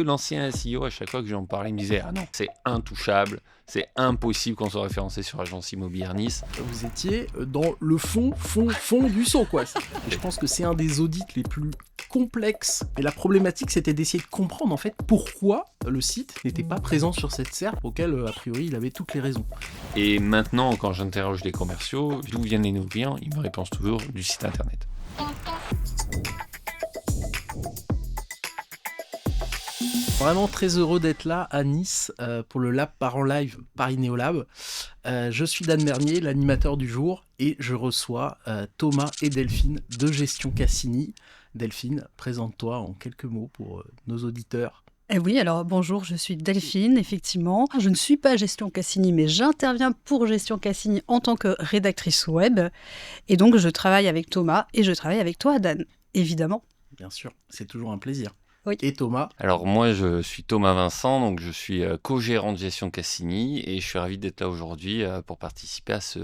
L'ancien SEO, à chaque fois que j'en parlais, il me disait « Ah non, c'est intouchable, c'est impossible qu'on soit référencé sur Agence Immobilière Nice. » Vous étiez dans le fond du saut, quoi. Et je pense que c'est un des audits les plus complexes. Et la problématique, c'était d'essayer de comprendre, en fait, pourquoi le site n'était pas présent sur cette SERP, auquel, a priori, il avait toutes les raisons. Et maintenant, quand j'interroge les commerciaux, d'où viennent les nouveaux clients, ils me répondent toujours du site internet. Vraiment très heureux d'être là à Nice pour le Lab Parent Live Paris Néolab. Je suis Dan Mernier, l'animateur du jour, et je reçois Thomas et Delphine de Gestion Cassini. Delphine, présente-toi en quelques mots pour nos auditeurs. Oui, alors bonjour, je suis Delphine, effectivement. Je ne suis pas Gestion Cassini, mais j'interviens pour Gestion Cassini en tant que rédactrice web. Et donc, je travaille avec Thomas et je travaille avec toi, Dan, évidemment. Bien sûr, c'est toujours un plaisir. Oui. Et Thomas? Alors moi, je suis Thomas Vincent, donc je suis co-gérant de Gestion Cassini et je suis ravi d'être là aujourd'hui pour participer à ce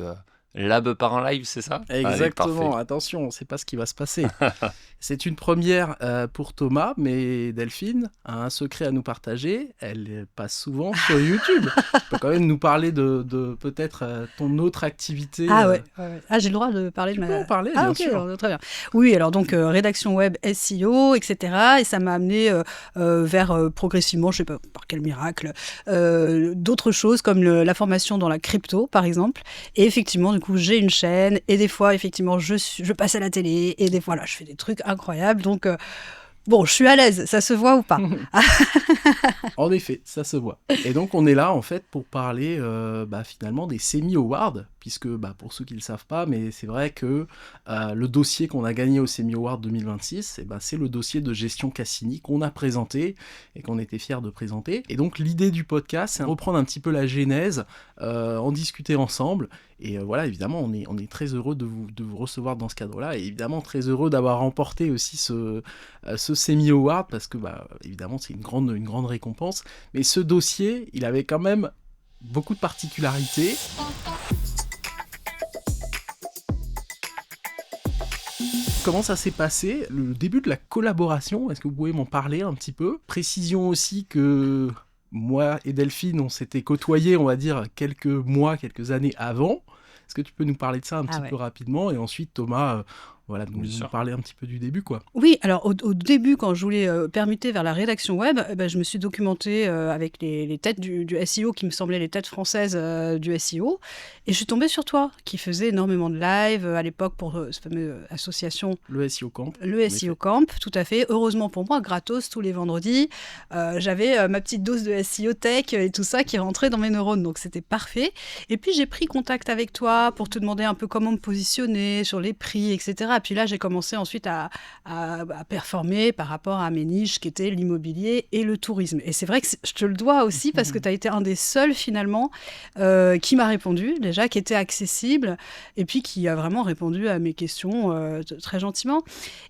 Lab Parent Live, c'est ça? Exactement, Allez, attention, on ne sait pas ce qui va se passer. C'est une première pour Thomas, mais Delphine a un secret à nous partager. Elle passe souvent sur YouTube. Tu peux quand même nous parler de peut-être ton autre activité. Ah ouais. Ah, j'ai le droit de parler Tu de peux ma... en parler, Ah bien ok, sûr. alors, très bien. Oui, alors donc rédaction web, SEO, etc. Et ça m'a amené vers progressivement, je sais pas par quel miracle, d'autres choses comme la formation dans la crypto, par exemple. Et effectivement, du coup, j'ai une chaîne et des fois, effectivement, je passe à la télé et des fois, là, je fais des trucs incroyables. Donc, bon, je suis à l'aise, ça se voit ou pas? En effet, ça se voit. Et donc on est là en fait pour parler finalement des Semi Awards, puisque pour ceux qui ne le savent pas, mais c'est vrai que le dossier qu'on a gagné au Semi Awards 2026, c'est le dossier de Gestion Cassini qu'on a présenté et qu'on était fiers de présenter. Et donc l'idée du podcast, c'est de reprendre un petit peu la genèse, en discuter ensemble. Et voilà, évidemment, on est très heureux de vous recevoir dans ce cadre-là, et évidemment très heureux d'avoir remporté aussi ce Semi Award, parce que évidemment c'est une grande récompense. Mais ce dossier, il avait quand même beaucoup de particularités. Comment ça s'est passé, le début de la collaboration? Est-ce que vous pouvez m'en parler un petit peu? Précision aussi que moi et Delphine, on s'était côtoyés, on va dire, quelques années avant. Est-ce que tu peux nous parler de ça un petit peu rapidement? Et ensuite, Thomas, nous parler un petit peu du début, quoi. Oui, alors au début, quand je voulais permuter vers la rédaction web, je me suis documentée avec les têtes du SEO qui me semblaient les têtes françaises du SEO. Et je suis tombée sur toi, qui faisais énormément de live à l'époque pour cette fameuse association. Le SEO Camp. Le SEO Camp, tout à fait. Heureusement pour moi, gratos, tous les vendredis. J'avais ma petite dose de SEO tech et tout ça qui rentrait dans mes neurones. Donc c'était parfait. Et puis j'ai pris contact avec toi pour te demander un peu comment me positionner sur les prix, etc. Et puis là, j'ai commencé ensuite à performer par rapport à mes niches qui étaient l'immobilier et le tourisme. Et c'est vrai que je te le dois aussi parce que tu as été un des seuls finalement qui m'a répondu, déjà, qui était accessible et puis qui a vraiment répondu à mes questions très gentiment.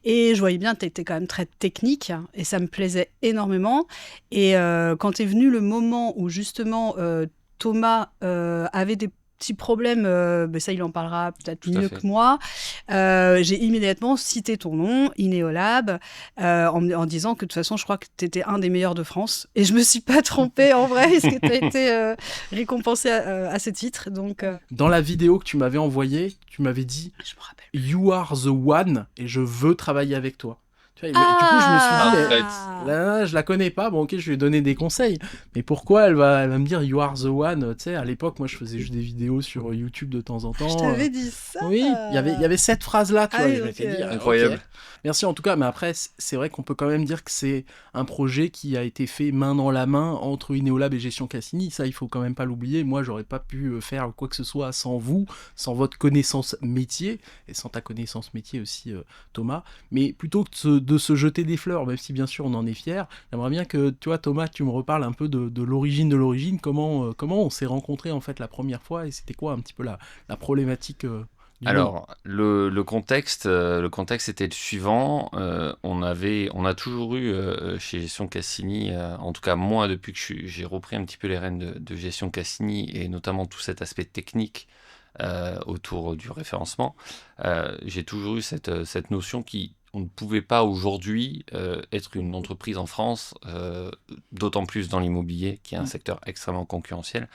Et je voyais bien que tu étais quand même très technique et ça me plaisait énormément. Et quand est venu le moment où justement Thomas avait des petits problèmes, ça il en parlera peut-être mieux que moi, j'ai immédiatement cité ton nom, Ineolab, en disant que de toute façon je crois que tu étais un des meilleurs de France, et je me suis pas trompée en vrai, parce que tu as été récompensé à ce titre. Donc, Dans la vidéo que tu m'avais envoyée, tu m'avais dit je me rappelle. You are the one, et je veux travailler avec toi. Tu vois, et du coup, je me suis dit, là, je la connais pas, bon ok, je vais lui donner des conseils, mais pourquoi elle va me dire You are the one? Tu sais, à l'époque, moi, je faisais juste des vidéos sur YouTube de temps en temps. Je t'avais dit ça. Oui, il y avait cette phrase-là, tu vois, oui, je m'étais dit, incroyable. Okay. Merci en tout cas, mais après, c'est vrai qu'on peut quand même dire que c'est un projet qui a été fait main dans la main entre Ineolab et Gestion Cassini, ça, il faut quand même pas l'oublier. Moi, j'aurais pas pu faire quoi que ce soit sans vous, sans votre connaissance métier, et sans ta connaissance métier aussi, Thomas, mais plutôt que de se jeter des fleurs, même si bien sûr on en est fiers, j'aimerais bien que, tu vois, Thomas, tu me reparles un peu de l'origine, comment on s'est rencontrés en fait la première fois, et c'était quoi un petit peu la problématique du moment. Alors, le contexte était le suivant. On a toujours eu chez Gestion Cassini, en tout cas moi, depuis que j'ai repris un petit peu les rênes de Gestion Cassini, et notamment tout cet aspect technique autour du référencement, j'ai toujours eu cette notion qui, on ne pouvait pas aujourd'hui être une entreprise en France, d'autant plus dans l'immobilier, qui est un secteur extrêmement concurrentiel,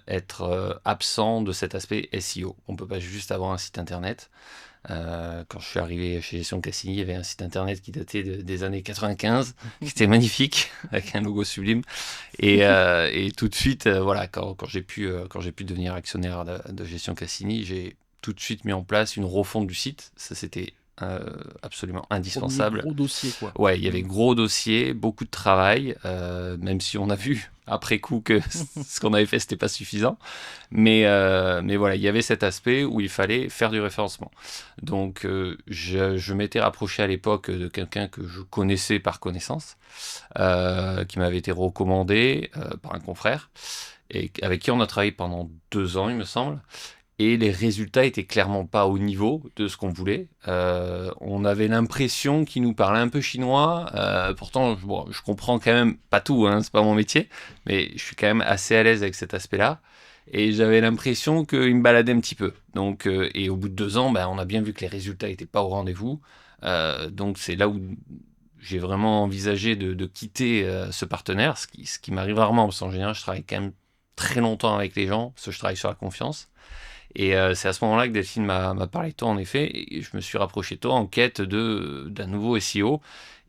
être absent de cet aspect SEO. On ne peut pas juste avoir un site internet. Quand je suis arrivé chez Gestion Cassini, il y avait un site internet qui datait des années 95, qui était magnifique, avec un logo sublime. Et tout de suite, voilà, quand j'ai pu devenir actionnaire de Gestion Cassini, j'ai tout de suite mis en place une refonte du site. Ça, c'était absolument indispensable. Gros dossier, quoi. Ouais, il y avait gros dossier, beaucoup de travail, même si on a vu après coup que ce qu'on avait fait, c'était pas suffisant. Mais voilà, il y avait cet aspect où il fallait faire du référencement. Donc, je m'étais rapproché à l'époque de quelqu'un que je connaissais par connaissance, qui m'avait été recommandé par un confrère, et avec qui on a travaillé pendant 2 ans, il me semble. Et les résultats étaient clairement pas au niveau de ce qu'on voulait. On avait l'impression qu'il nous parlait un peu chinois. Pourtant, je comprends quand même pas tout, hein, c'est pas mon métier, mais je suis quand même assez à l'aise avec cet aspect-là. Et j'avais l'impression qu'il me baladait un petit peu. Donc, et au bout de 2 ans, on a bien vu que les résultats n'étaient pas au rendez-vous. Donc c'est là où j'ai vraiment envisagé de quitter ce partenaire, ce qui m'arrive rarement, parce qu'en général, je travaille quand même très longtemps avec les gens, parce que je travaille sur la confiance. Et c'est à ce moment-là que Delphine m'a parlé de toi, en effet, et je me suis rapproché de toi en quête d'un nouveau SEO.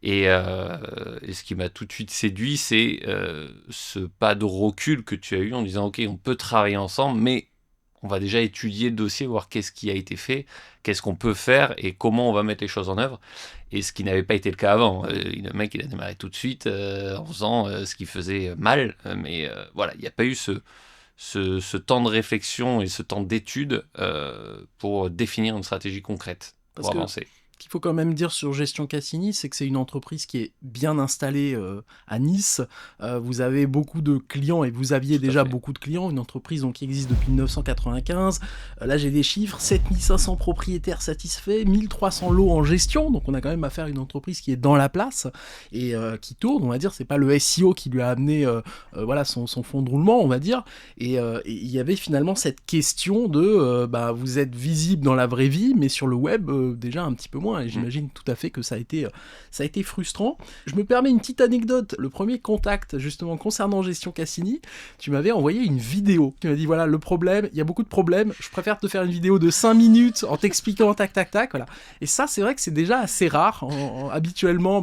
Et ce qui m'a tout de suite séduit, c'est ce pas de recul que tu as eu en disant « Ok, on peut travailler ensemble, mais on va déjà étudier le dossier, voir qu'est-ce qui a été fait, qu'est-ce qu'on peut faire et comment on va mettre les choses en œuvre. » Et ce qui n'avait pas été le cas avant. Le mec, il a démarré tout de suite en faisant ce qu'il faisait mal. Mais voilà, il n'y a pas eu ce temps de réflexion et ce temps d'étude pour définir une stratégie concrète pour avancer. Ce qu'il faut quand même dire sur Gestion Cassini, c'est que c'est une entreprise qui est bien installée à Nice. Vous avez beaucoup de clients et vous aviez déjà beaucoup de clients. Une entreprise donc, qui existe depuis 1995. Là, j'ai des chiffres, 7500 propriétaires satisfaits, 1300 lots en gestion. Donc, on a quand même affaire à une entreprise qui est dans la place et qui tourne. On va dire, c'est pas le SEO qui lui a amené voilà, son fond de roulement, on va dire. Et il y avait finalement cette question de vous êtes visible dans la vraie vie, mais sur le web, déjà un petit peu moins. Et j'imagine tout à fait que ça a été frustrant. Je me permets une petite anecdote. Le premier contact, justement, concernant Gestion Cassini, tu m'avais envoyé une vidéo. Tu m'as dit, voilà, le problème, il y a beaucoup de problèmes, je préfère te faire une vidéo de 5 minutes en t'expliquant tac, voilà. Et ça, c'est vrai que c'est déjà assez rare. Habituellement,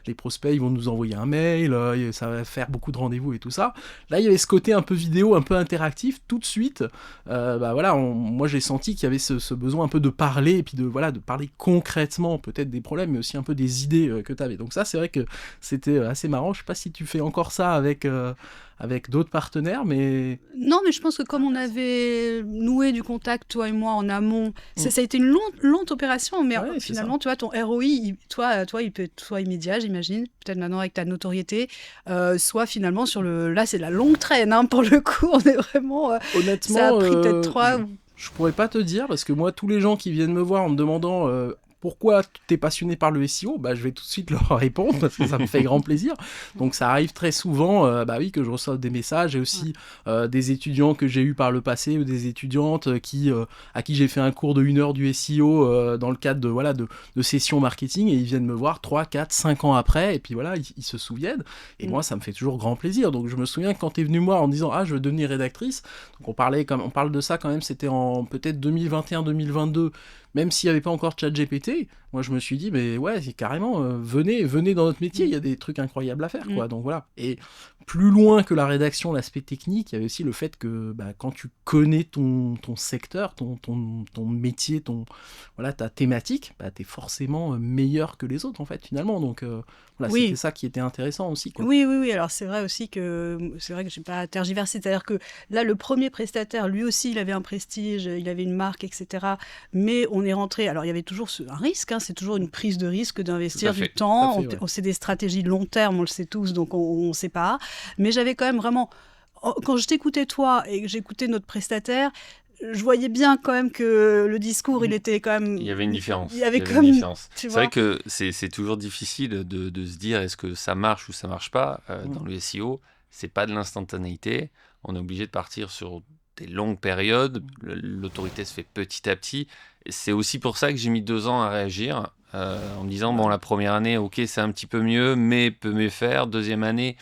les prospects, ils vont nous envoyer un mail, ça va faire beaucoup de rendez-vous et tout ça. Là, il y avait ce côté un peu vidéo, un peu interactif. Tout de suite, moi, j'ai senti qu'il y avait ce besoin un peu de parler, et puis de parler concrètement peut-être des problèmes, mais aussi un peu des idées que tu avais. Donc ça, c'est vrai que c'était assez marrant. Je sais pas si tu fais encore ça avec d'autres partenaires, mais... Non, mais je pense que comme on avait noué du contact, toi et moi, en amont, ça a été une lente opération, mais finalement, tu vois, ton ROI, il peut être soit immédiat, j'imagine, peut-être maintenant avec ta notoriété, soit finalement sur le... Là, c'est la longue traîne, hein, pour le coup, on est vraiment... Honnêtement, ça a pris peut-être 3... Je pourrais pas te dire, parce que moi, tous les gens qui viennent me voir en me demandant pourquoi tu es passionné par le SEO, je vais tout de suite leur répondre, parce que ça me fait grand plaisir. Donc ça arrive très souvent que je reçoive des messages, et aussi des étudiants que j'ai eu par le passé, ou des étudiantes à qui j'ai fait un cours de 1 heure du SEO dans le cadre de sessions marketing, et ils viennent me voir 3, 4, 5 ans après, et puis voilà, ils se souviennent. Et moi, ça me fait toujours grand plaisir. Donc je me souviens que quand tu es venu me voir en me disant « Ah, je veux devenir rédactrice », donc on parle de ça quand même, c'était en peut-être 2021-2022, même s'il n'y avait pas encore ChatGPT, moi je me suis dit, mais ouais, c'est carrément, venez dans notre métier, il y a des trucs incroyables à faire, quoi. Donc voilà. Et plus loin que la rédaction, l'aspect technique, il y avait aussi le fait que quand tu connais ton secteur, ton métier, ta thématique, t'es forcément meilleur que les autres, en fait, finalement. Donc c'était ça qui était intéressant aussi, quoi. Oui. Alors c'est vrai aussi que je n'ai pas tergiversé. C'est-à-dire que là, le premier prestataire, lui aussi, il avait un prestige, il avait une marque, etc. Mais on est rentré... Alors il y avait toujours un risque, hein, c'est toujours une prise de risque d'investir du temps. On sait des stratégies de long terme, on le sait tous, donc on ne sait pas. Mais j'avais quand même vraiment... Quand je t'écoutais toi et que j'écoutais notre prestataire, je voyais bien quand même que le discours, il était quand même... Il y avait une différence. Il y avait une différence. C'est vrai que c'est toujours difficile de se dire est-ce que ça marche ou ça marche pas. Dans le SEO, c'est pas de l'instantanéité. On est obligé de partir sur des longues périodes. L'autorité se fait petit à petit. Et c'est aussi pour ça que j'ai mis 2 ans à réagir. en me disant, bon, la première année, ok, c'est un petit peu mieux, mais peut mieux faire. Deuxième année,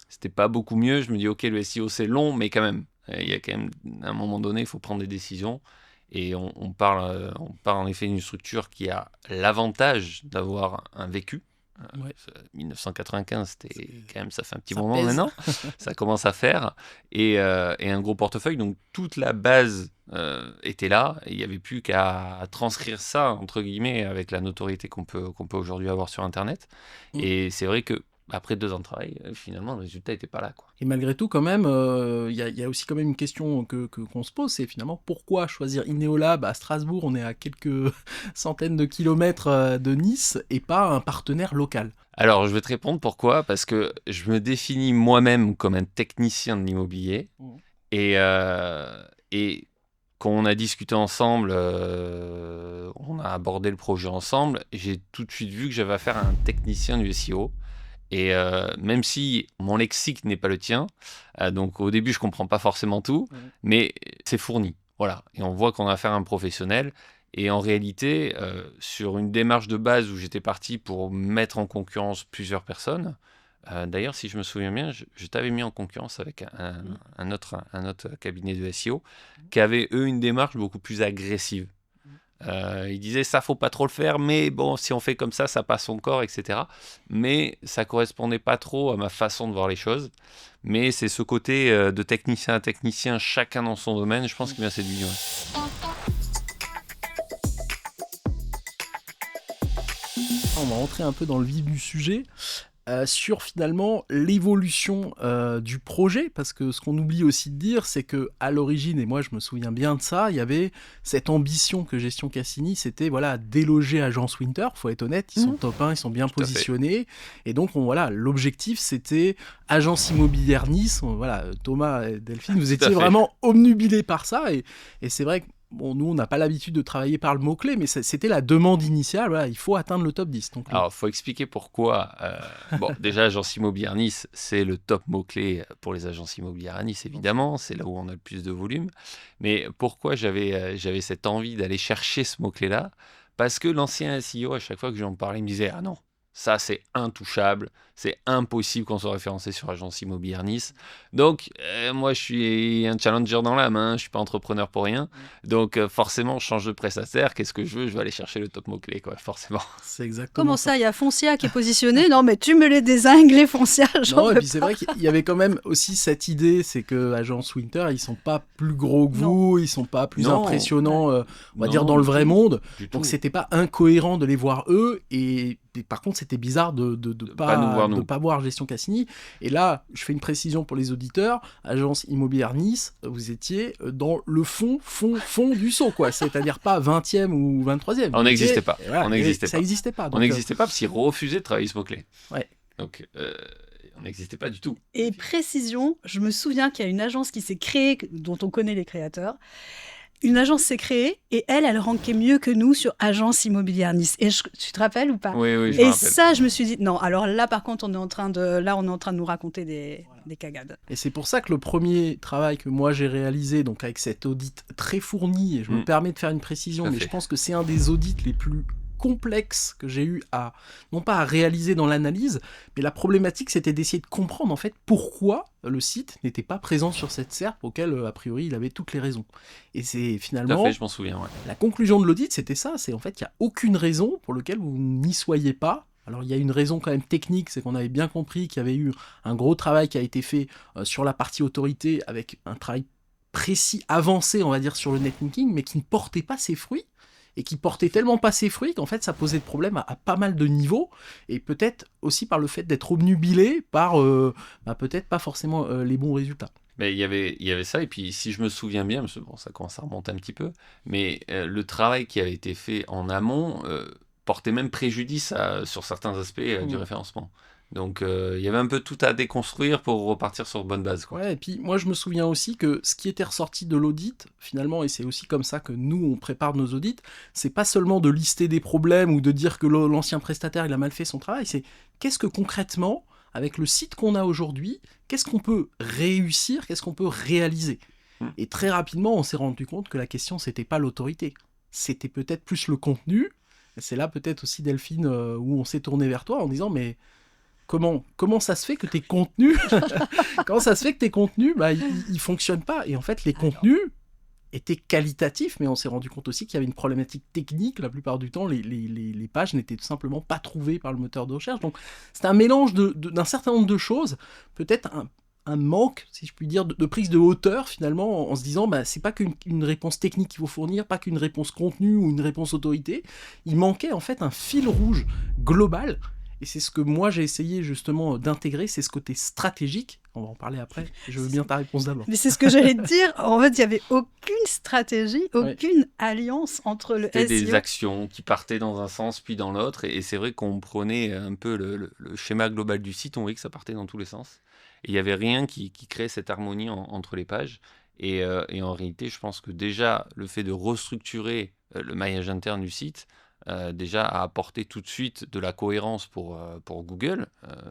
c'était pas beaucoup mieux. Je me dis, ok, le SEO, c'est long, mais quand même, il y a quand même, à un moment donné, il faut prendre des décisions. Et on parle en effet d'une structure qui a l'avantage d'avoir un vécu. Ouais. 1995, c'était quand même, ça fait un petit Ça moment pèse. maintenant. Ça commence à faire. Et un gros portefeuille. Donc toute la base était là. Il n'y avait plus qu'à transcrire ça, entre guillemets, avec la notoriété qu'on peut aujourd'hui avoir sur Internet. Mm. Et c'est vrai que après 2 ans de travail, finalement, le résultat n'était pas là, quoi. Et malgré tout, quand même, il y a aussi quand même une question qu'on se pose, c'est finalement pourquoi choisir Ineolab à Strasbourg, on est à quelques centaines de kilomètres de Nice, et pas un partenaire local? Alors, je vais te répondre pourquoi. Parce que je me définis moi-même comme un technicien de l'immobilier. Mmh. Et quand on a discuté ensemble, on a abordé le projet ensemble, j'ai tout de suite vu que j'avais affaire à un technicien du SEO. Et même si mon lexique n'est pas le tien, donc au début je comprends pas forcément tout, mais c'est fourni. Voilà. Et on voit qu'on a affaire à un professionnel. Et en réalité, sur une démarche de base où j'étais parti pour mettre en concurrence plusieurs personnes, d'ailleurs, si je me souviens bien, je t'avais mis en concurrence avec un autre cabinet de SEO qui avait, eux, une démarche beaucoup plus agressive. Ils disaient, ça, faut pas trop le faire, mais bon, si on fait comme ça passe encore, etc. Mais ça correspondait pas trop à ma façon de voir les choses. Mais c'est ce côté de technicien à technicien, chacun dans son domaine, je pense qu'il m'a séduit. Ouais. On va rentrer un peu dans le vif du sujet. Sur finalement l'évolution du projet, parce que ce qu'on oublie aussi de dire, c'est que à l'origine, et moi je me souviens bien de ça, il y avait cette ambition que Gestion Cassini, c'était voilà, déloger Agence Winter, faut être honnête, ils sont top 1, ils sont bien positionnés, et donc voilà, l'objectif c'était Agence Immobilière Nice, voilà, Thomas et Delphine, vous étiez vraiment obnubilés par ça, et c'est vrai que bon, nous, on n'a pas l'habitude de travailler par le mot-clé, mais c'était la demande initiale. Voilà, il faut atteindre le top 10. Donc, alors, il faut expliquer pourquoi. Bon, déjà, Agence Immobilière Nice, c'est le top mot-clé pour les agences immobilières à Nice, évidemment. C'est là où on a le plus de volume. Mais pourquoi j'avais cette envie d'aller chercher ce mot-clé-là? Parce que l'ancien SEO, à chaque fois que j'en parlais, il me disait « Ah non, ça, c'est intouchable. C'est impossible qu'on soit référencé sur Agence Immobilière Nice. » Donc, moi, je suis un challenger dans l'âme. Je ne suis pas entrepreneur pour rien. Donc, forcément, je change de prestataire. Qu'est-ce que je veux? Je vais aller chercher le top mot-clé, quoi, forcément. C'est exactement Comment ça? Il y a Foncia qui est positionné. Non, mais tu me les désingues, les Foncia. Non, et puis c'est vrai qu'il y avait quand même aussi cette idée, c'est que Agence Winter, ils sont pas plus gros que vous, ils sont pas plus impressionnants, on va dire, dans le vrai monde. Donc, c'était pas incohérent de les voir eux. Et par contre, c'était bizarre de pas voir Gestion Cassini. Et là, je fais une précision pour les auditeurs. Agence Immobilière Nice, vous étiez dans le fond du saut, quoi. C'est-à-dire pas 20e ou 23e. On n'existait pas. Voilà, on n'existait ça n'existait pas. On n'existait pas parce qu'ils refusaient de travailler ce mot-clé. Ouais. Donc, on n'existait pas du tout. Et précision, je me souviens qu'il y a une agence qui s'est créée, dont on connaît les créateurs. Une agence s'est créée et elle rankait mieux que nous sur Agence Immobilière Nice. Et tu te rappelles ou pas? Oui, je me rappelle. Et ça, je me suis dit, non, alors là, par contre, on est en train de nous raconter des cagades. Et c'est pour ça que le premier travail que moi j'ai réalisé, donc avec cet audit très fourni, et je me permets de faire une précision, mais je pense que c'est un des audits les plus complexes que j'ai eu non pas à réaliser dans l'analyse, mais la problématique c'était d'essayer de comprendre en fait pourquoi le site n'était pas présent sur cette SERP auquel a priori il avait toutes les raisons. Et c'est finalement... Tout à fait, je m'en souviens, ouais. La conclusion de l'audit c'était ça, c'est en fait qu'il n'y a aucune raison pour laquelle vous n'y soyez pas. Alors il y a une raison quand même technique, c'est qu'on avait bien compris qu'il y avait eu un gros travail qui a été fait sur la partie autorité avec un travail précis, avancé on va dire sur le netlinking, mais qui ne portait pas ses fruits. Et qui portait tellement pas ses fruits qu'en fait ça posait de problème à pas mal de niveaux, et peut-être aussi par le fait d'être obnubilé par peut-être pas forcément les bons résultats. Mais il y avait ça, et puis si je me souviens bien, parce que bon, ça commence à remonter un petit peu, mais le travail qui avait été fait en amont portait même préjudice sur certains aspects du référencement. Donc il y avait un peu tout à déconstruire pour repartir sur bonne base, quoi. Ouais, et puis moi je me souviens aussi que ce qui était ressorti de l'audit, finalement, et c'est aussi comme ça que nous on prépare nos audits, c'est pas seulement de lister des problèmes ou de dire que l'ancien prestataire il a mal fait son travail, c'est qu'est-ce que concrètement, avec le site qu'on a aujourd'hui, qu'est-ce qu'on peut réussir, qu'est-ce qu'on peut réaliser. Et très rapidement on s'est rendu compte que la question c'était pas l'autorité, c'était peut-être plus le contenu, C'est là peut-être aussi, Delphine, où on s'est tourné vers toi en disant, mais comment ça se fait que tes contenus, comment ça se fait que tes contenus, ils fonctionnent pas? Et en fait, les contenus étaient qualitatifs, mais on s'est rendu compte aussi qu'il y avait une problématique technique. La plupart du temps, les pages n'étaient tout simplement pas trouvées par le moteur de recherche. Donc, c'est un mélange d'un certain nombre de choses, peut-être un manque, si je puis dire, de prise de hauteur, finalement, en se disant, c'est pas qu'une réponse technique qu'il faut fournir, pas qu'une réponse contenu ou une réponse autorité. Il manquait, en fait, un fil rouge global. Et c'est ce que moi, j'ai essayé, justement, d'intégrer, c'est ce côté stratégique. On va en parler après. Je veux bien ta réponse d'abord. Mais c'est ce que j'allais te dire. En fait, il n'y avait aucune stratégie, aucune alliance entre le SEO. C'était des actions qui partaient dans un sens puis dans l'autre. Et c'est vrai qu'on prenait un peu le schéma global du site. On voyait que ça partait dans tous les sens. Et il n'y avait rien qui créait cette harmonie entre les pages. Et en réalité, je pense que déjà, le fait de restructurer le maillage interne du site, déjà a apporté tout de suite de la cohérence pour Google,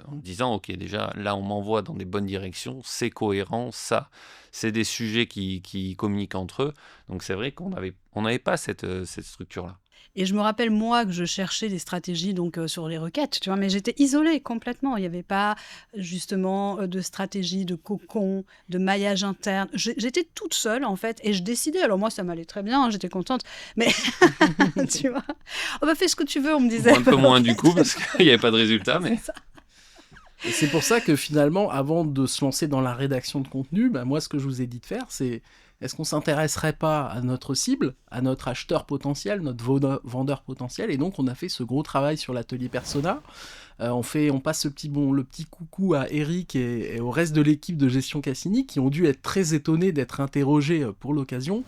en disant, OK, déjà, là, on m'envoie dans des bonnes directions, c'est cohérent, ça, c'est des sujets qui communiquent entre eux. Donc, c'est vrai qu'on n'avait pas cette structure-là. Et je me rappelle, moi, que je cherchais des stratégies donc, sur les requêtes, tu vois, mais j'étais isolée complètement. Il n'y avait pas, justement, de stratégie, de cocon, de maillage interne. J'étais toute seule, en fait, et je décidais. Alors moi, ça m'allait très bien, j'étais contente, mais tu vois, fais ce que tu veux, on me disait. Un peu moins du coup, parce qu'il n'y avait pas de résultat, mais... Et c'est pour ça que finalement, avant de se lancer dans la rédaction de contenu, moi, ce que je vous ai dit de faire, c'est est-ce qu'on ne s'intéresserait pas à notre cible, à notre acheteur potentiel, notre vendeur potentiel? Et donc, on a fait ce gros travail sur l'atelier Persona. On passe le petit coucou à Eric et au reste de l'équipe de Gestion Cassini qui ont dû être très étonnés d'être interrogés pour l'occasion.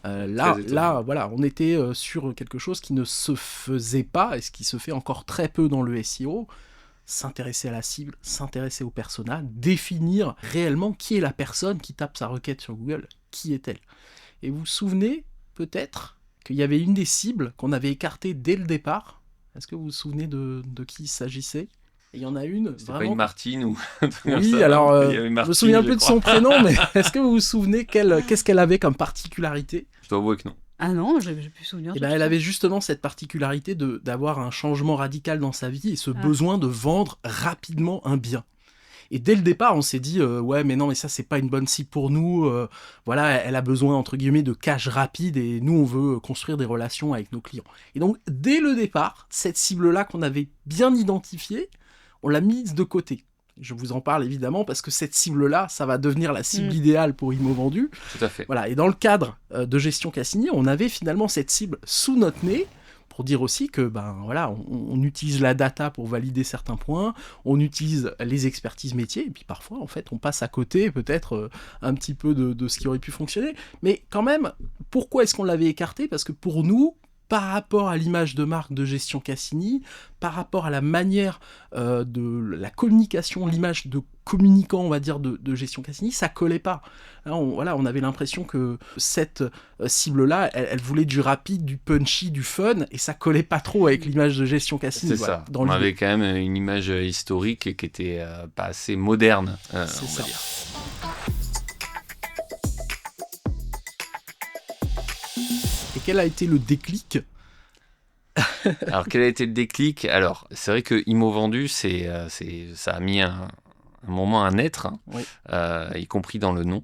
Là, voilà, on était sur quelque chose qui ne se faisait pas et ce qui se fait encore très peu dans le SEO. S'intéresser à la cible, s'intéresser au persona, définir réellement qui est la personne qui tape sa requête sur Google, qui est-elle? Et vous vous souvenez peut-être qu'il y avait une des cibles qu'on avait écartées dès le départ. Est-ce que vous vous souvenez de qui il s'agissait? Et il y en a une, C'était vraiment... pas une Martine ou... Oui, alors, je me souviens plus de son prénom, mais est-ce que vous vous souvenez qu'est-ce qu'elle avait comme particularité? Je dois avouer que non. Ah non, j'ai plus souvenir. Elle avait justement cette particularité d'avoir un changement radical dans sa vie et ce besoin de vendre rapidement un bien. Et dès le départ, on s'est dit ouais, mais non, mais ça, c'est pas une bonne cible pour nous. Voilà, elle a besoin, entre guillemets, de cash rapide et nous, on veut construire des relations avec nos clients. Et donc, dès le départ, cette cible-là qu'on avait bien identifiée, on l'a mise de côté. Je vous en parle évidemment parce que cette cible-là, ça va devenir la cible idéale pour Immo Vendu. Tout à fait. Voilà, et dans le cadre de Gestion Cassini, on avait finalement cette cible sous notre nez pour dire aussi que voilà, on utilise la data pour valider certains points, on utilise les expertises métiers, et puis parfois, en fait, on passe à côté peut-être un petit peu de ce qui aurait pu fonctionner. Mais quand même, pourquoi est-ce qu'on l'avait écarté? Parce que pour nous, par rapport à l'image de marque de Gestion Cassini, par rapport à la manière de la communication, l'image de communicant, on va dire, de Gestion Cassini, ça collait pas. Là, on avait l'impression que cette cible-là, elle voulait du rapide, du punchy, du fun, et ça collait pas trop avec l'image de Gestion Cassini. C'est ça. On avait quand même une image historique qui était pas assez moderne, c'est ça. Dire. Et quel a été le déclic? Alors, quel a été le déclic? Alors, c'est vrai que Immo Vendu, ça a mis un moment à naître, oui. Y compris dans le nom.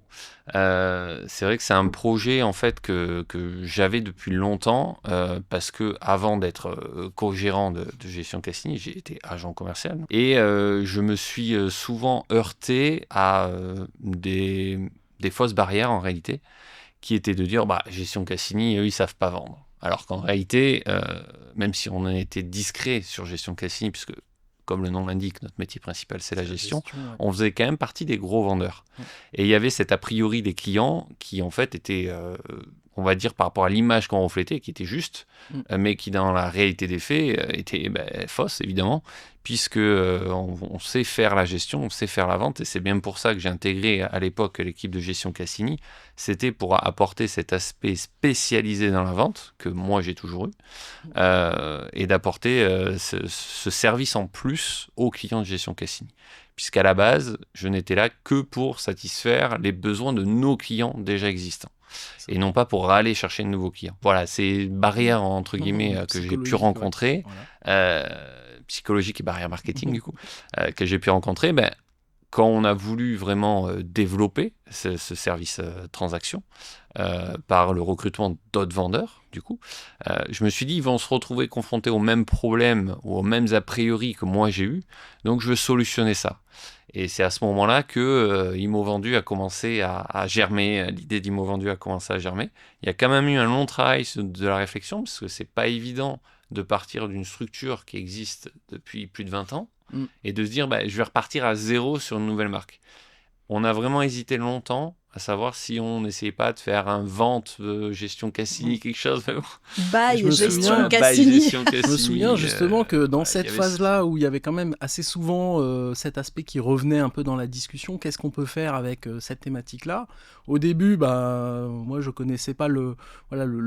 C'est vrai que c'est un projet en fait que j'avais depuis longtemps parce que avant d'être co-gérant de Gestion Cassini, j'ai été agent commercial et je me suis souvent heurté à des fausses barrières en réalité, qui étaient de dire Gestion Cassini, eux ils savent pas vendre. Alors qu'en réalité, même si on a été discret sur Gestion Cassini, puisque comme le nom l'indique, notre métier principal c'est la gestion, ouais. On faisait quand même partie des gros vendeurs. Ouais. Et il y avait cet a priori des clients qui en fait étaient, on va dire par rapport à l'image qu'on reflétait, qui était juste, mais qui dans la réalité des faits était fausse évidemment, puisque on sait faire la gestion, on sait faire la vente, et c'est bien pour ça que j'ai intégré à l'époque l'équipe de Gestion Cassini. C'était pour apporter cet aspect spécialisé dans la vente, que moi j'ai toujours eu, et d'apporter ce service en plus aux clients de Gestion Cassini. Puisqu'à la base, je n'étais là que pour satisfaire les besoins de nos clients déjà existants. et non pas pour aller chercher de nouveaux clients. Voilà, c'est barrière entre guillemets que j'ai pu rencontrer, psychologique et barrière marketing du coup, que j'ai pu rencontrer. Quand on a voulu vraiment développer ce service transaction par le recrutement d'autres vendeurs, du coup, je me suis dit, ils vont se retrouver confrontés aux mêmes problèmes ou aux mêmes a priori que moi j'ai eu, donc je veux solutionner ça. Et c'est à ce moment-là que Imo Vendu a commencé à germer, l'idée d'Imo Vendu a commencé à germer. Il y a quand même eu un long travail de la réflexion, parce que c'est pas évident de partir d'une structure qui existe depuis plus de 20 ans, et de se dire, je vais repartir à zéro sur une nouvelle marque. On a vraiment hésité longtemps à savoir si on n'essayait pas de faire un vente gestion Cassini, quelque chose. Gestion Cassini. Je me souviens justement que dans cette phase-là où il y avait quand même assez souvent cet aspect qui revenait un peu dans la discussion, qu'est-ce qu'on peut faire avec cette thématique-là ? Au début, moi je connaissais pas le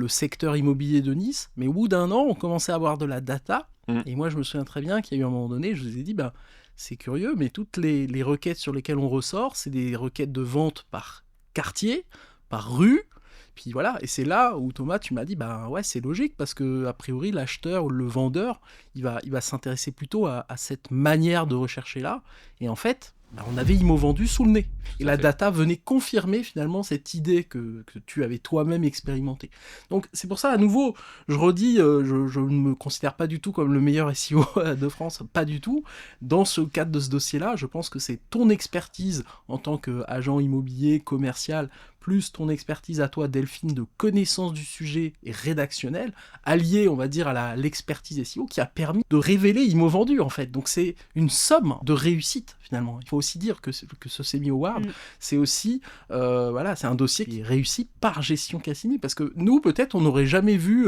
secteur immobilier de Nice, mais au bout d'un an, on commençait à avoir de la data. Et moi je me souviens très bien qu'il y a eu un moment donné, je vous ai dit, c'est curieux, mais toutes les requêtes sur lesquelles on ressort, c'est des requêtes de vente par quartier, par rue, puis voilà, et c'est là où Thomas, tu m'as dit, ouais, c'est logique, parce que a priori, l'acheteur ou le vendeur, il va s'intéresser plutôt à cette manière de rechercher là, et en fait, on avait Imo Vendu sous le nez, et la data venait confirmer finalement cette idée que tu avais toi-même expérimentée. Donc c'est pour ça, à nouveau, je redis, je ne me considère pas du tout comme le meilleur SEO de France, pas du tout. Dans ce cadre de ce dossier-là, je pense que c'est ton expertise en tant qu'agent immobilier, commercial, plus ton expertise à toi, Delphine, de connaissance du sujet et rédactionnelle, alliée, on va dire, à l'expertise SEO, qui a permis de révéler Imo Vendu, en fait. Donc c'est une somme de réussite, finalement. Il faut aussi dire que ce Semi Award, c'est aussi, c'est un dossier qui est réussi par Gestion Cassini, parce que nous, peut-être, on n'aurait jamais vu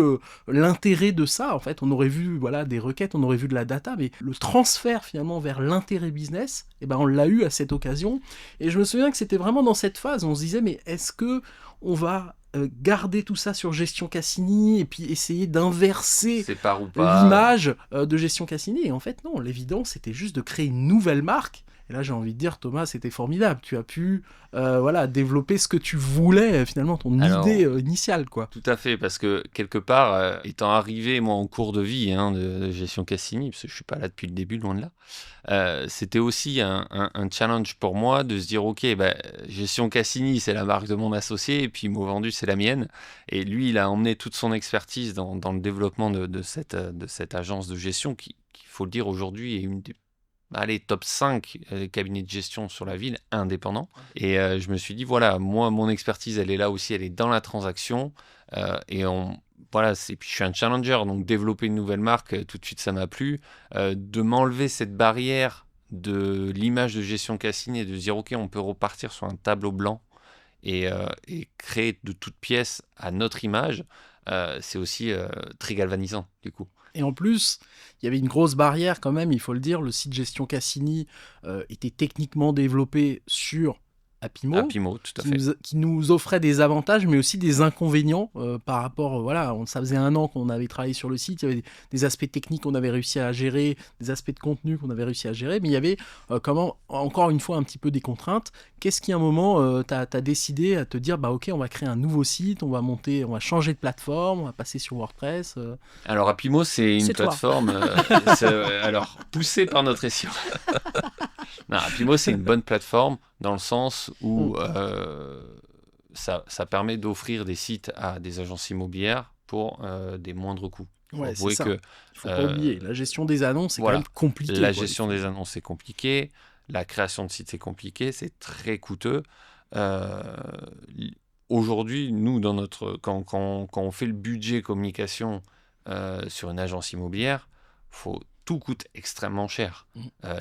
l'intérêt de ça, en fait. On aurait vu, des requêtes, on aurait vu de la data, mais le transfert, finalement, vers l'intérêt business, on l'a eu à cette occasion. Et je me souviens que c'était vraiment dans cette phase, on se disait, mais est-ce que on va garder tout ça sur Gestion Cassini et puis essayer d'inverser l'image de Gestion Cassini? Et en fait, non, l'évidence, c'était juste de créer une nouvelle marque. Et là, j'ai envie de dire, Thomas, c'était formidable. Tu as pu développer ce que tu voulais, finalement, ton idée initiale, quoi. Tout à fait, parce que quelque part, étant arrivé, moi, en cours de vie de Gestion Cassini, parce que je ne suis pas là depuis le début, loin de là, c'était aussi un challenge pour moi de se dire, ok, Gestion Cassini, c'est la marque de mon associé, et puis Imo Vendu, c'est la mienne. Et lui, il a emmené toute son expertise dans le développement de cette agence de gestion qui, il faut le dire, aujourd'hui est une des top 5 cabinets de gestion sur la ville, indépendants. Et je me suis dit, voilà, moi, mon expertise, elle est là aussi, elle est dans la transaction. Puis je suis un challenger, donc développer une nouvelle marque, tout de suite, ça m'a plu. De m'enlever cette barrière de l'image de Gestion Cassini et de dire, ok, on peut repartir sur un tableau blanc et créer de toutes pièces à notre image, c'est aussi très galvanisant, du coup. Et en plus, il y avait une grosse barrière quand même, il faut le dire, le site Gestion Cassini était techniquement développé sur Apimo, tout à fait. Qui nous offrait des avantages, mais aussi des inconvénients par rapport, ça faisait 1 an qu'on avait travaillé sur le site, il y avait des aspects techniques qu'on avait réussi à gérer, des aspects de contenu qu'on avait réussi à gérer, mais il y avait encore une fois un petit peu des contraintes. Qu'est-ce qui à un moment t'as décidé à te dire, ok, on va créer un nouveau site, on va changer de plateforme, on va passer sur WordPress Alors Apimo, c'est une plateforme poussée par notre SEO. Non, Apimo, c'est une bonne plateforme dans le sens où ça permet d'offrir des sites à des agences immobilières pour des moindres coûts. Ouais, c'est ça. Il faut pas oublier, la gestion des annonces, c'est quand même compliqué. La gestion des annonces, c'est compliqué. La création de sites, c'est compliqué. C'est très coûteux. Aujourd'hui, nous, quand on fait le budget communication sur une agence immobilière, tout coûte extrêmement cher.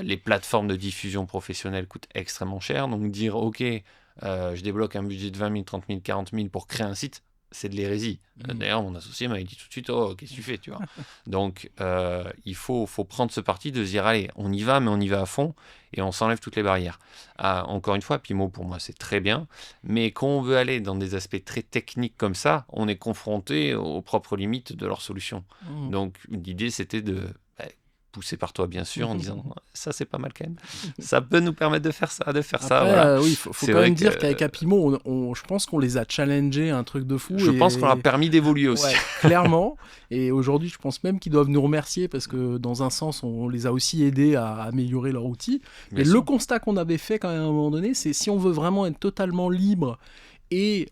Les plateformes de diffusion professionnelle coûtent extrêmement cher. Donc dire, ok, je débloque un budget de 20 000, 30 000, 40 000 pour créer un site, c'est de l'hérésie. D'ailleurs, mon associé m'avait dit tout de suite, qu'est-ce que tu fais, tu vois. Donc, il faut prendre ce parti de se dire, allez, on y va, mais on y va à fond, et on s'enlève toutes les barrières. Encore une fois, Apimo, pour moi, c'est très bien, mais quand on veut aller dans des aspects très techniques comme ça, on est confronté aux propres limites de leur solution. Donc, l'idée, c'était de poussé par toi bien sûr, en disant ça c'est pas mal quand même, ça peut nous permettre de faire ça, Après, voilà. oui, faut C'est quand vrai même dire que qu'avec Apimo, je pense qu'on les a challengés un truc de fou. je pense qu'on a et... permis d'évoluer aussi. Ouais, clairement. Et aujourd'hui, je pense même qu'ils doivent nous remercier parce que dans un sens, on les a aussi aidés à améliorer leur outil. Bien Et sûr. le constat qu'on avait fait quand même à un moment donné, c'est si on veut vraiment être totalement libre et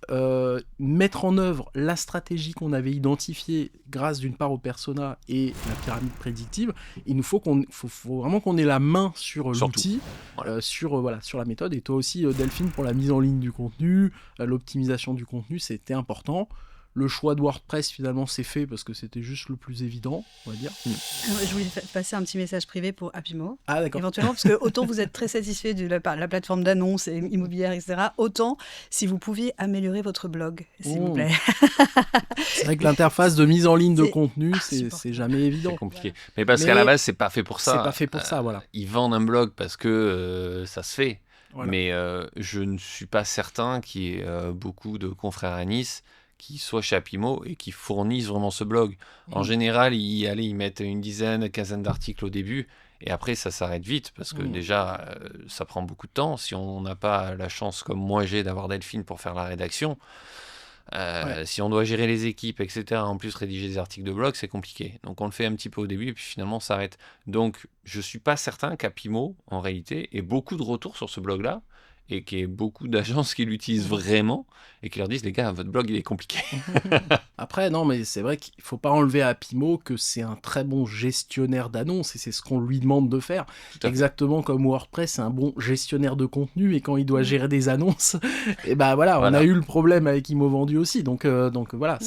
mettre en œuvre la stratégie qu'on avait identifiée grâce d'une part au persona et la pyramide prédictive, il nous faut faut vraiment qu'on ait la main sur Surtout. l'outil, Voilà. sur la méthode. Et toi aussi, Delphine, pour la mise en ligne du contenu, l'optimisation du contenu, c'était important. Le choix de WordPress, finalement, c'est fait parce que c'était juste le plus évident, on va dire. Je voulais passer un petit message privé pour Apimo. Ah, d'accord. Éventuellement, parce que autant vous êtes très satisfait de la plateforme d'annonces immobilières, etc., autant si vous pouviez améliorer votre blog, s'il vous plaît. C'est vrai que l'interface de mise en ligne de C'est contenu, insupportable. c'est jamais évident. C'est compliqué. Mais parce qu'à la base, c'est pas fait pour ça. C'est pas fait pour ça, voilà. Ils vendent un blog parce que ça se fait. Voilà. Mais je ne suis pas certain qu'il y ait beaucoup de confrères à Nice qui soient chez Apimo et qui fournissent vraiment ce blog. En général, ils mettent une quinzaine d'articles au début et après ça s'arrête vite parce que déjà ça prend beaucoup de temps. Si on n'a pas la chance comme moi j'ai d'avoir Delphine pour faire la rédaction, si on doit gérer les équipes, etc., en plus rédiger des articles de blog, c'est compliqué. Donc on le fait un petit peu au début et puis finalement ça s'arrête. Donc je suis pas certain qu'Apimo, en réalité, ait beaucoup de retours sur ce blog-là et qu'il y ait beaucoup d'agences qui l'utilisent vraiment et qui leur disent, les gars, votre blog il est compliqué. Après, non, mais c'est vrai qu'il faut pas enlever à Apimo que c'est un très bon gestionnaire d'annonces et c'est ce qu'on lui demande de faire. fait. Exactement comme WordPress, c'est un bon gestionnaire de contenu et quand il doit gérer des annonces, et ben voilà, on a eu le problème avec Immovendu aussi. Donc voilà,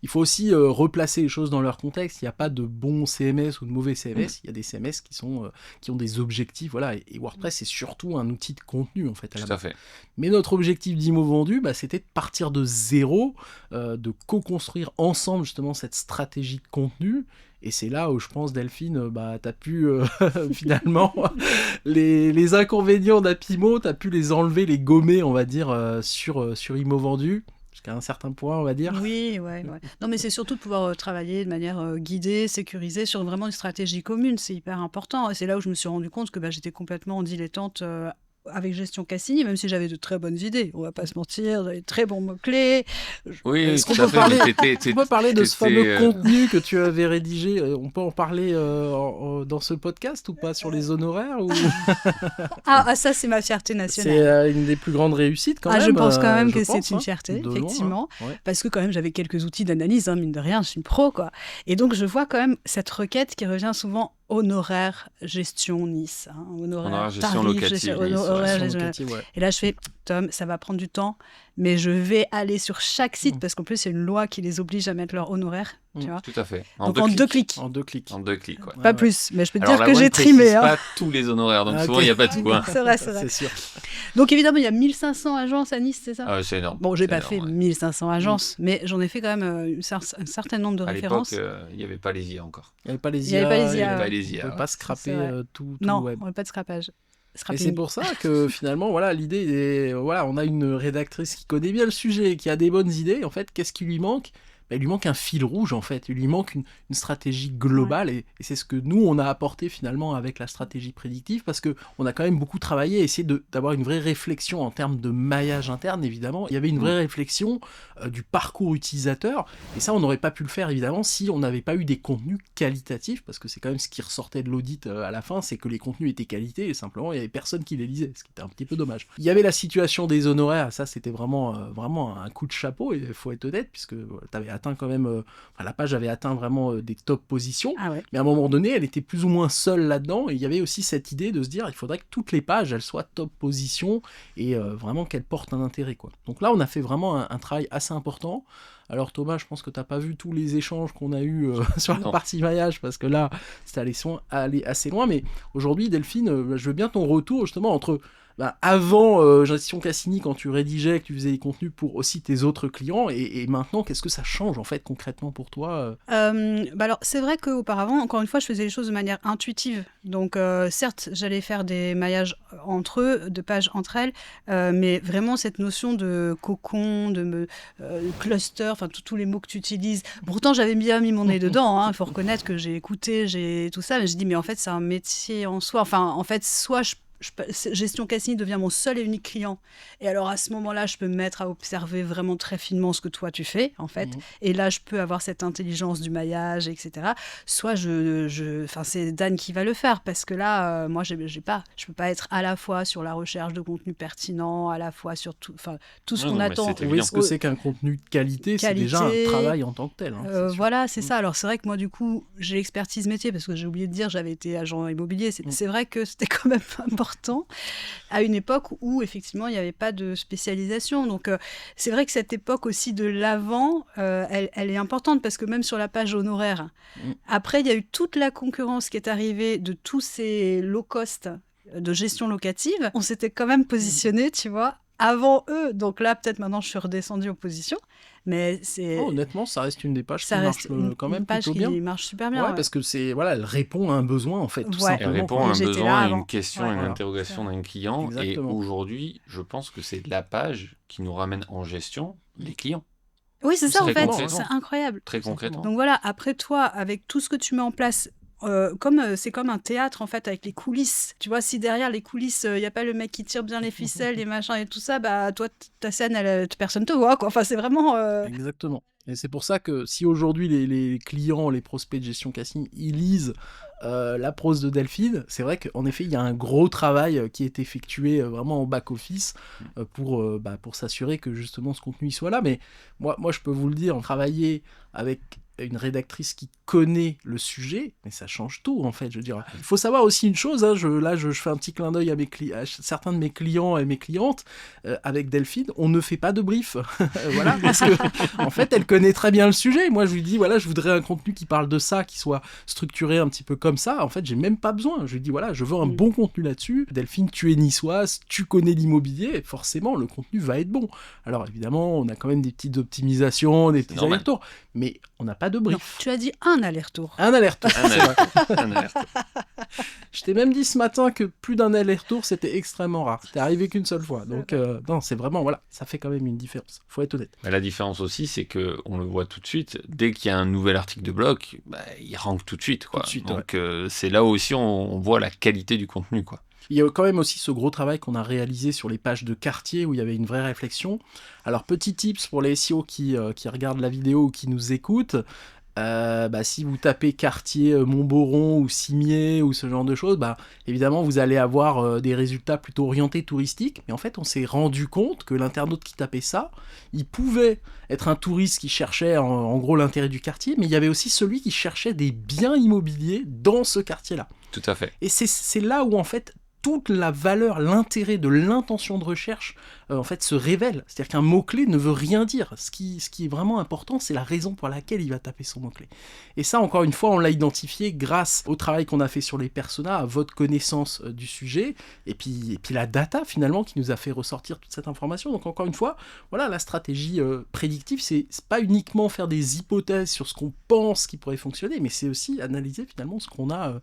il faut aussi replacer les choses dans leur contexte. Il n'y a pas de bons CMS ou de mauvais CMS. Il y a des CMS qui ont des objectifs, voilà. Et WordPress, c'est surtout un outil de contenu en fait. Tout à fait. Mais notre objectif d'Immovendu, c'était de partir de zéro, de co-construire ensemble justement cette stratégie de contenu. Et c'est là où je pense, Delphine, tu as pu finalement les inconvénients d'Apimo, tu as pu les enlever, les gommer, on va dire, sur Immovendu. Jusqu'à un certain point, on va dire. Oui, ouais. Non, mais c'est surtout de pouvoir travailler de manière guidée, sécurisée, sur vraiment une stratégie commune. C'est hyper important. Et c'est là où je me suis rendu compte que j'étais complètement dilettante avec Gestion Cassini, même si j'avais de très bonnes idées. On va pas se mentir, j'avais de très bons mots-clés. Oui, Est-ce qu'on tout à peut fait, parler, mais on peut parler de ce fameux t'étais, contenu que tu avais rédigé? On peut en parler dans ce podcast ou pas, sur les honoraires ou... Ça, c'est ma fierté nationale. C'est une des plus grandes réussites quand même. Je pense quand même que je pense, c'est une fierté, de loin, effectivement. ouais. Parce que quand même, j'avais quelques outils d'analyse, mine de rien, je suis une pro, quoi. Et donc, je vois quand même cette requête qui revient souvent honoraire gestion Nice. Honoraire gestion tarif, locative Nice, honoraire, Gestion gestion- locative, ouais. Et là, je fais, Tom, ça va prendre du temps, mais je vais aller sur chaque site, parce qu'en plus, il y a une loi qui les oblige à mettre leur honoraire, tu vois. Tout à fait. Donc, en 2 clics. En 2 clics. En 2 clics, ouais. Pas Ouais. plus, mais je peux te Alors, dire la que loi j'ai ne trimé. précise Hein. pas tous les honoraires, donc Ah, souvent ok. il n'y a pas tout. Hein. C'est vrai, c'est vrai. C'est sûr. Donc évidemment, il y a 1500 agences à Nice, c'est ça? Ah, c'est énorme. Bon, j'ai C'est pas énorme, fait ouais. 1500 agences, mais j'en ai fait quand même un certain nombre de À références. l'époque, il n'y avait pas les IA encore. Il n'y avait pas les Il y avait pas les Il n'y IA, avait ouais. pas les IA. On ne peut ouais. pas scraper C'est vrai. tout Non, le web. on n'a pas de scrapage. Et Scrapping. c'est pour ça que finalement, voilà, l'idée est, voilà, on a une rédactrice qui connaît bien le sujet, qui a des bonnes idées. En fait, qu'est-ce qui lui manque? Il lui manque un fil rouge, en fait. Il lui manque une stratégie globale. Et c'est ce que nous, on a apporté finalement avec la stratégie prédictive, parce qu'on a quand même beaucoup travaillé, essayé d'avoir une vraie réflexion en termes de maillage interne, évidemment. Il y avait une vraie réflexion du parcours utilisateur. Et ça, on n'aurait pas pu le faire, évidemment, si on n'avait pas eu des contenus qualitatifs, parce que c'est quand même ce qui ressortait de l'audit à la fin, c'est que les contenus étaient qualité, et simplement, il n'y avait personne qui les lisait, ce qui était un petit peu dommage. Il y avait la situation des honoraires, ça, c'était vraiment un coup de chapeau, et il faut être honnête, puisque tu avais atteint quand même, la page avait atteint vraiment des top positions, Ah ouais. mais à un moment donné, elle était plus ou moins seule là-dedans, et il y avait aussi cette idée de se dire, il faudrait que toutes les pages, elles soient top position, et vraiment qu'elles portent un intérêt, quoi. Donc là, on a fait vraiment un travail assez important. Alors Thomas, je pense que tu n'as pas vu tous les échanges qu'on a eus sur la Non. partie maillage, parce que là, c'était allé assez loin, mais aujourd'hui, Delphine, je veux bien ton retour, justement, entre avant Gestion Cassini, quand tu rédigeais, que tu faisais des contenus pour aussi tes autres clients, et maintenant, qu'est-ce que ça change en fait concrètement pour toi Alors, c'est vrai qu'auparavant, encore une fois, je faisais les choses de manière intuitive. Donc, certes, j'allais faire des maillages entre eux, de pages entre elles, mais vraiment cette notion de cocon, cluster, enfin tous les mots que tu utilises. Pourtant, j'avais bien mis mon nez dedans. Il faut reconnaître que j'ai écouté, j'ai tout ça, mais j'ai dit, mais en fait, c'est un métier en soi. Enfin, en fait, soit Gestion Cassini devient mon seul et unique client. Et alors, à ce moment-là, je peux me mettre à observer vraiment très finement ce que toi, tu fais, en fait. Et là, je peux avoir cette intelligence du maillage, etc. Soit c'est Dan qui va le faire, parce que là, moi, je peux pas être à la fois sur la recherche de contenu pertinent, à la fois sur tout ce qu'on attend. Oui, ce que c'est qu'un contenu de qualité, c'est déjà un travail en tant que tel. Voilà, c'est ça. Alors, c'est vrai que moi, du coup, j'ai l'expertise métier, parce que j'ai oublié de dire, j'avais été agent immobilier. C'est vrai que c'était quand même important à une époque où effectivement il n'y avait pas de spécialisation. Donc c'est vrai que cette époque aussi de l'avant, elle est importante, parce que même sur la page honoraire, après il y a eu toute la concurrence qui est arrivée de tous ces low cost de gestion locative. On s'était quand même positionné, tu vois, avant eux. Donc là, peut-être maintenant, je suis redescendue en position. Mais c'est... honnêtement, ça reste une des pages qui marche quand même plutôt bien. Qui marche super bien. Ouais, parce que elle répond à un besoin, en fait, tout simplement. Elle répond à un besoin, à une question, une interrogation d'un client. Exactement. Et aujourd'hui, je pense que c'est la page qui nous ramène en gestion les clients. Oui, c'est ça, en fait. C'est incroyable. Très concrètement. Donc voilà, après toi, avec tout ce que tu mets en place, c'est comme un théâtre, en fait, avec les coulisses. Tu vois, si derrière les coulisses, il n'y a pas le mec qui tire bien les ficelles, les machins et tout ça, bah toi, ta scène, personne te voit, quoi. Enfin, c'est vraiment... Exactement. Et c'est pour ça que si aujourd'hui les clients, les prospects de Gestion Cassini, ils lisent la prose de Delphine, c'est vrai qu'en effet, il y a un gros travail qui est effectué vraiment en back-office pour s'assurer que justement ce contenu il soit là. Mais moi, je peux vous le dire, travailler avec une rédactrice qui connaît le sujet, mais ça change tout, en fait. Je veux dire, il faut savoir aussi une chose, je fais un petit clin d'œil à certains de mes clients et mes clientes. Avec Delphine, on ne fait pas de brief. Voilà, parce que en fait, elle connaît très bien le sujet. Moi, je lui dis, voilà, je voudrais un contenu qui parle de ça, qui soit structuré un petit peu comme ça. En fait, j'ai même pas besoin. Je lui dis, voilà, je veux un bon contenu là-dessus. Delphine, tu es niçoise, tu connais l'immobilier, forcément, le contenu va être bon. Alors, évidemment, on a quand même des petites optimisations, des petits allers-retours, mais on n'a pas de brief. Non, tu as dit un aller-retour. Un aller-retour. Un aller-retour. Je t'ai même dit ce matin que plus d'un aller-retour, c'était extrêmement rare. C'était arrivé qu'une seule fois. Donc, non, c'est vraiment, voilà, ça fait quand même une différence. Faut être honnête. Mais la différence aussi, c'est qu'on le voit tout de suite. Dès qu'il y a un nouvel article de blog, il rank tout de suite, quoi. Donc, c'est là aussi on voit la qualité du contenu, quoi. Il y a quand même aussi ce gros travail qu'on a réalisé sur les pages de quartier où il y avait une vraie réflexion. Alors, petit tips pour les SEO qui regardent la vidéo ou qui nous écoutent. Si vous tapez quartier Montboron ou Cimier ou ce genre de choses, évidemment vous allez avoir des résultats plutôt orientés touristiques, mais en fait on s'est rendu compte que l'internaute qui tapait ça, il pouvait être un touriste qui cherchait en gros l'intérêt du quartier, mais il y avait aussi celui qui cherchait des biens immobiliers dans ce quartier-là. Tout à fait. Et c'est là où en fait toute la valeur, l'intérêt de l'intention de recherche en fait se révèle. C'est-à-dire qu'un mot-clé ne veut rien dire. Ce qui est vraiment important, c'est la raison pour laquelle il va taper son mot-clé. Et ça, encore une fois, on l'a identifié grâce au travail qu'on a fait sur les personas, à votre connaissance du sujet, et puis la data finalement qui nous a fait ressortir toute cette information. Donc encore une fois, voilà, la stratégie prédictive, c'est pas uniquement faire des hypothèses sur ce qu'on pense qui pourrait fonctionner, mais c'est aussi analyser finalement ce qu'on a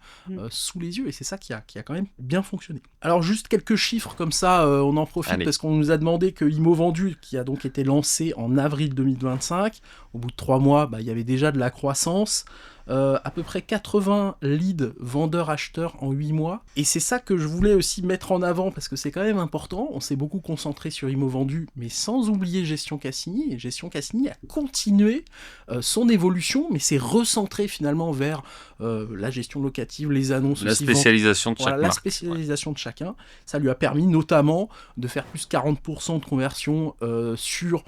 sous les yeux, et c'est ça qui a quand même bien fonctionné. Alors juste quelques chiffres comme ça, on en profite parce qu'on nous a demandé que Immo Vendu, qui a donc été lancé en avril 2025, au bout de 3 mois, il y avait déjà de la croissance. À peu près 80 leads vendeurs-acheteurs en 8 mois. Et c'est ça que je voulais aussi mettre en avant, parce que c'est quand même important. On s'est beaucoup concentré sur Immo Vendu, mais sans oublier Gestion Cassini. Et Gestion Cassini a continué son évolution, mais s'est recentré finalement vers la gestion locative, les annonces. La spécialisation de chaque marque. La spécialisation de chacun. Ça lui a permis notamment de faire plus 40% de conversion sur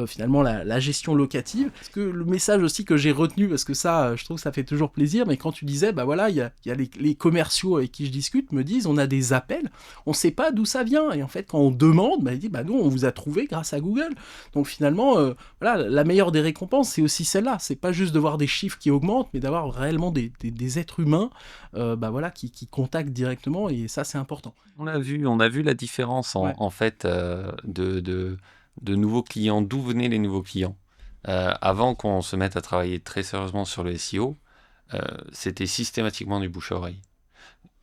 finalement la gestion locative. Parce que le message aussi que j'ai retenu, parce que ça, je trouve que ça fait toujours plaisir, mais quand tu disais, bah voilà, il y a les commerciaux avec qui je discute me disent, on a des appels, on sait pas d'où ça vient. Et en fait, quand on demande, bah, ils disent, bah nous, on vous a trouvé grâce à Google. Donc finalement, voilà, la meilleure des récompenses, c'est aussi celle-là. C'est pas juste de voir des chiffres qui augmentent, mais d'avoir réellement des êtres humains bah voilà, qui contactent directement, et ça, c'est important. On a vu la différence Ouais. en fait de nouveaux clients, d'où venaient les nouveaux clients. Avant qu'on se mette à travailler très sérieusement sur le SEO, c'était systématiquement du bouche à oreille,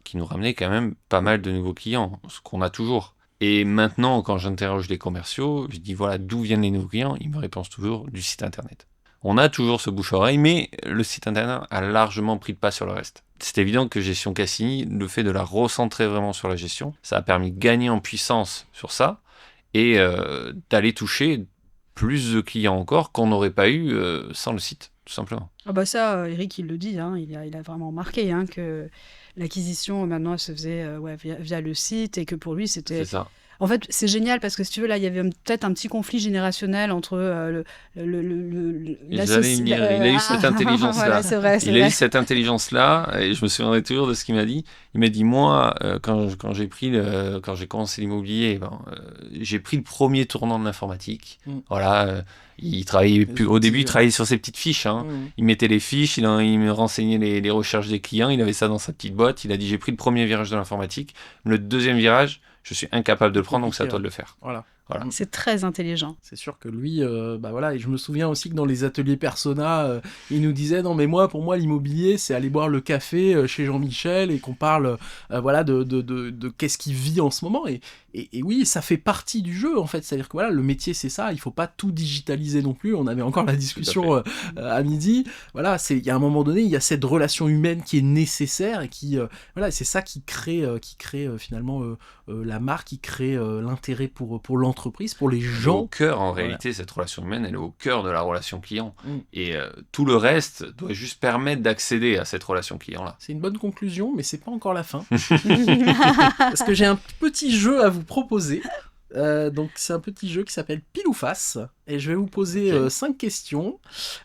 qui nous ramenait quand même pas mal de nouveaux clients, ce qu'on a toujours. Et maintenant, quand j'interroge les commerciaux, je dis voilà, d'où viennent les nouveaux clients, ils me répondent toujours du site internet. On a toujours ce bouche à oreille, mais le site internet a largement pris le pas sur le reste. C'est évident que Gestion Cassini, le fait de la recentrer vraiment sur la gestion, ça a permis de gagner en puissance sur ça et d'aller toucher plus de clients encore qu'on n'aurait pas eu sans le site, tout simplement. Ah bah ça, Eric, il le dit, hein, il a vraiment remarqué hein, que l'acquisition, maintenant, elle se faisait via le site et que pour lui, c'était... C'est ça. En fait, c'est génial parce que si tu veux, là, il y avait peut-être un petit conflit générationnel entre Il a eu cette intelligence-là. Voilà, c'est vrai. Il a eu cette intelligence-là, et je me souviendrai toujours de ce qu'il m'a dit. Il m'a dit, moi, quand j'ai commencé l'immobilier, j'ai pris le premier tournant de l'informatique. Voilà, il travaillait au début, il travaillait sur ses petites fiches. Hein. Il mettait les fiches, il me renseignait les recherches des clients, il avait ça dans sa petite boîte. Il a dit, j'ai pris le premier virage de l'informatique. Le deuxième virage, je suis incapable de le prendre, donc c'est à toi de le faire. Voilà. C'est très intelligent. C'est sûr que lui, bah voilà, et je me souviens aussi que dans les ateliers Persona, il nous disait non mais pour moi l'immobilier c'est aller boire le café chez Jean-Michel et qu'on parle voilà de qu'est-ce qu'il vit en ce moment, et oui, ça fait partie du jeu en fait, c'est-à-dire que voilà, le métier c'est ça, il faut pas tout digitaliser non plus. On avait encore la discussion à midi. Voilà, il y a un moment donné, il y a cette relation humaine qui est nécessaire et qui voilà, c'est ça qui crée finalement la marque, qui crée l'intérêt pour l'entreprise, pour les gens. Au cœur, en réalité, cette relation humaine, elle est au cœur de la relation client. Et tout le reste doit juste permettre d'accéder à cette relation client-là. C'est une bonne conclusion, mais c'est pas encore la fin. Parce que j'ai un petit jeu à vous proposer. Donc c'est un petit jeu qui s'appelle Pile ou Face, et je vais vous poser 5 questions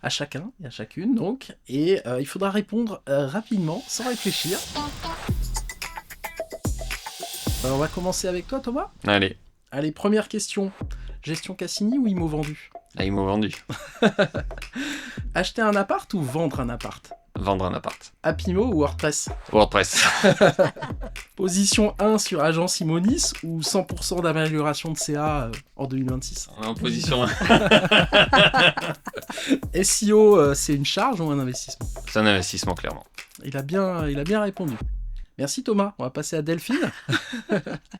à chacun et à chacune, donc, et il faudra répondre rapidement, sans réfléchir. On va commencer avec toi, Thomas. Allez, première question. Gestion Cassini ou Immo Vendu ? Immo Vendu. Acheter un appart ou vendre un appart ? Vendre un appart. Appimo ou WordPress ? WordPress. Position 1 sur Agence Imonis ou 100% d'amélioration de CA en 2026 ? En position 1. SEO, c'est une charge ou un investissement ? C'est un investissement, clairement. Il a bien répondu. Merci Thomas, on va passer à Delphine.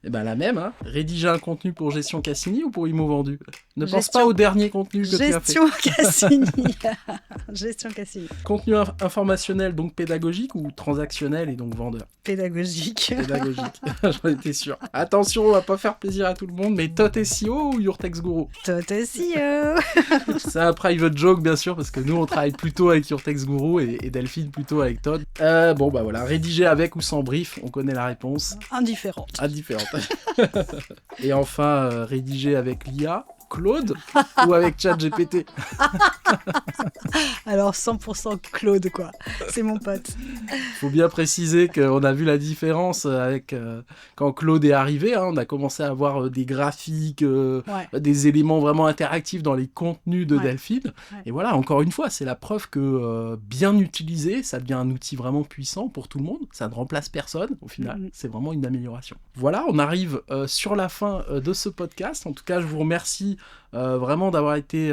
Et ben la même, hein. Rédiger un contenu pour Gestion Cassini ou pour Immo Vendu ? Ne pense pas au dernier contenu que tu as fait. Gestion Cassini. Gestion Cassini. Contenu informationnel, donc pédagogique, ou transactionnel et donc vendeur ? Pédagogique. Pédagogique, j'en étais sûr. Attention, on va pas faire plaisir à tout le monde, mais Tot SEO ou Your Text Guru ? Tot SEO. C'est un private joke, bien sûr, parce que nous, on travaille plutôt avec Your Text Guru et Delphine plutôt avec Todd. Bon, bah voilà, rédiger avec ou sans brief, on connaît la réponse. Indifférente. Et enfin, rédiger avec l'IA, Claude, ou avec ChatGPT ? Alors 100% Claude, quoi. C'est mon pote. Faut bien préciser qu'on a vu la différence avec quand Claude est arrivé, hein, on a commencé à avoir des graphiques, des éléments vraiment interactifs dans les contenus de Delphine. Ouais. Et voilà, encore une fois, c'est la preuve que bien utilisé, ça devient un outil vraiment puissant pour tout le monde. Ça ne remplace personne, au final. C'est vraiment une amélioration. Voilà, on arrive sur la fin de ce podcast. En tout cas, je vous remercie vraiment d'avoir été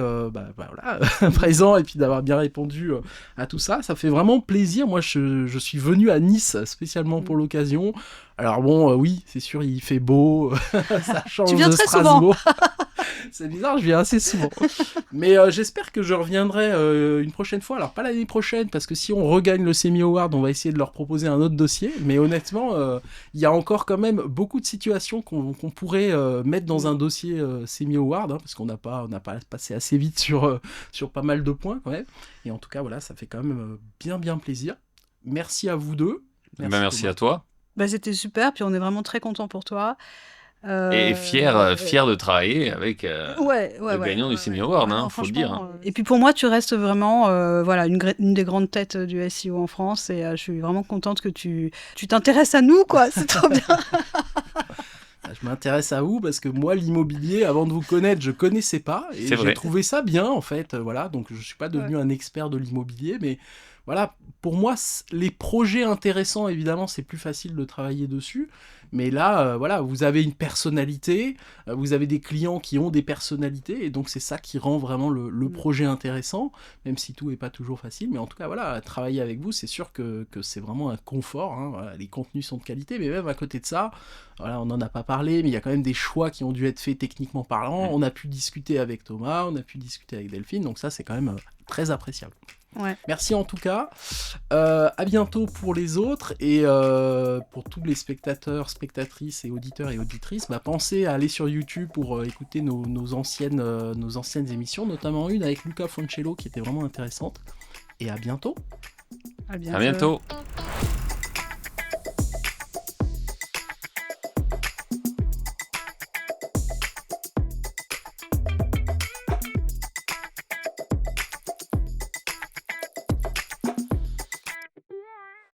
présent et puis d'avoir bien répondu à tout ça. Ça fait vraiment plaisir. Moi, je suis venu à Nice spécialement pour l'occasion. Alors bon, oui, c'est sûr, il fait beau, ça change tu viens de très Strasbourg. Souvent. C'est bizarre, je viens assez souvent. Mais j'espère que je reviendrai une prochaine fois. Alors pas l'année prochaine, parce que si on regagne le Semi Award, on va essayer de leur proposer un autre dossier. Mais honnêtement, il y a encore quand même beaucoup de situations qu'on pourrait mettre dans un dossier Semi Award, hein, parce qu'on n'a pas passé assez vite sur pas mal de points quand même. Et en tout cas, voilà, ça fait quand même bien plaisir. Merci à vous deux. Merci à toi. C'était super, puis on est vraiment très contents pour toi. Et fier de travailler avec Ouais, le gagnant du Semi Award, Ouais, hein, non, faut le franchement, dire. Et puis pour moi, tu restes vraiment voilà, une des grandes têtes du SEO en France et je suis vraiment contente que tu t'intéresses à nous, quoi. C'est trop bien. Je m'intéresse à vous parce que moi, l'immobilier, avant de vous connaître, je connaissais pas et C'est vrai. j'ai trouvé ça bien en fait. Voilà, donc je suis pas devenu un expert de l'immobilier, mais voilà, pour moi, les projets intéressants, évidemment, c'est plus facile de travailler dessus. Mais là, voilà, vous avez une personnalité, vous avez des clients qui ont des personnalités, et donc c'est ça qui rend vraiment le projet intéressant, même si tout n'est pas toujours facile. Mais en tout cas, voilà, travailler avec vous, c'est sûr que c'est vraiment un confort. Hein, voilà, les contenus sont de qualité, mais même à côté de ça, voilà, on n'en a pas parlé, mais il y a quand même des choix qui ont dû être faits techniquement parlant. On a pu discuter avec Thomas, on a pu discuter avec Delphine, donc ça, c'est quand même très appréciable. Ouais. Merci en tout cas. À bientôt pour les autres et pour tous les spectateurs, spectatrices et auditeurs et auditrices, pensez à aller sur YouTube pour écouter nos anciennes émissions, notamment une avec Luca Foncello qui était vraiment intéressante. Et à bientôt. À bientôt. À bientôt.